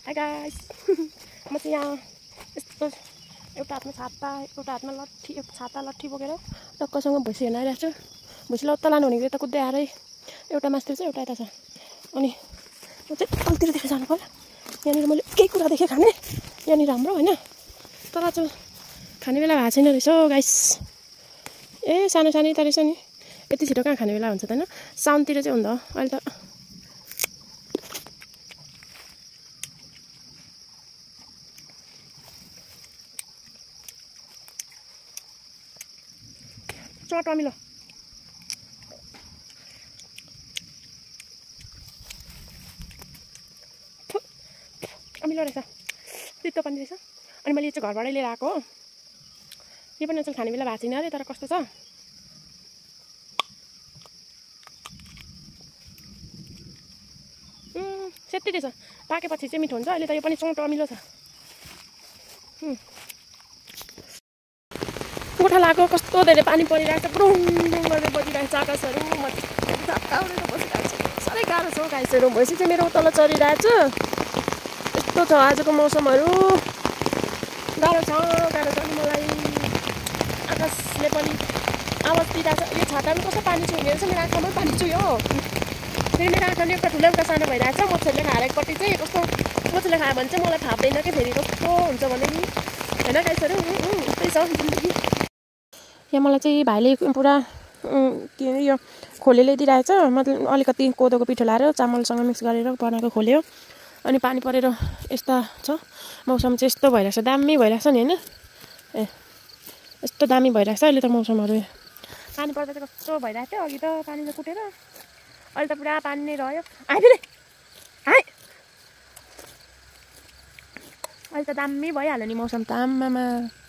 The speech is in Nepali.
हाई गाइस म चाहिँ यहाँ यस्तो एउटा हातमा छाता एउटा हातमा लट्ठी छाता लट्ठी बोकेर टक्कसँग भैँसी हेर्न आइरहेको छु। भैँसीलाई उता लानु भनेको यता कुद्दै आएर एउटा मास्तिर छ एउटा यता छ। अनि म चाहिँ तलतिर देखेर जानु पर्यो। यहाँनिर मैले केही कुरा देखेँ खाने यहाँनिर राम्रो होइन, तर चाहिँ खाने बेला भएको छैन रहेछ गाइस। ए सानो सानो त रहेछ नि, यति छिटो कहाँ खाने बेला हुन्छ त होइन। साउनतिर चाहिँ हुन्छ अहिले त। चट अमिलो अमिलो रहेछ, तितो पनि रहेछ। अनि मैले यो चाहिँ घरबाटै लिएर आएको हो। यो पनि अचेल खाने बेला भएको छैन अरे, तर कस्तो छ सेत्ती रहेछ। पाकेपछि चाहिँ मिठो हुन्छ। अहिले त यो पनि चौटो अमिलो छ। गोठा लगाएको कस्तो धेरै पानी परिरहेको छ, ब्रुङ ब्रुङ गरेर बजिरहेको छ आकाशहरू। म छाताउरेर बसिरहेको छु। साह्रै गाह्रो छ हौ गाइसहरू। भैँसी चाहिँ मेरो तल चरिरहेको छु। यस्तो छ आजको मौसमहरू, गाह्रो छ अनि मलाई। आकाशले पनि आवाज दिइरहेको छ। यो छातामा कस्तो पानी छुइने रहेछ, मेरो आँखामा पानी छुयो हो। फेरि मेरो आँखाले एउटा ठुलो एउटा सानो भइरहेको छ। मोछेरले खाएर एकपट्टि चाहिँ कस्तो मोछेरले खायो भने चाहिँ मलाई फाप्दैन कि फेरि कस्तो हुन्छ भने नि होइन गाइसहरू। त्यही छ जिन्दगी। यहाँ मलाई चाहिँ भाइले पुरा के अरे यो खोले ल्याइदिइरहेको छ। मतलब अलिकति कोदोको पिठो लाएर चामलसँग मिक्स गरेर बनाएको खोले हो। अनि पानी परेर यस्ता छ मौसम चाहिँ यस्तो भइरहेछ, दामी भइरहेछ नि होइन। ए यस्तो दामी भइरहेछ अहिले त मौसमहरू। पानी पर्दा चाहिँ कस्तो भइरहेको थियो अघि त पानीले कुटेर, अहिले त पुरा पानी नै रह्यो। आइफेरि हाई अहिले त दामी भइहाल्यो नि मौसम त। आम्मामा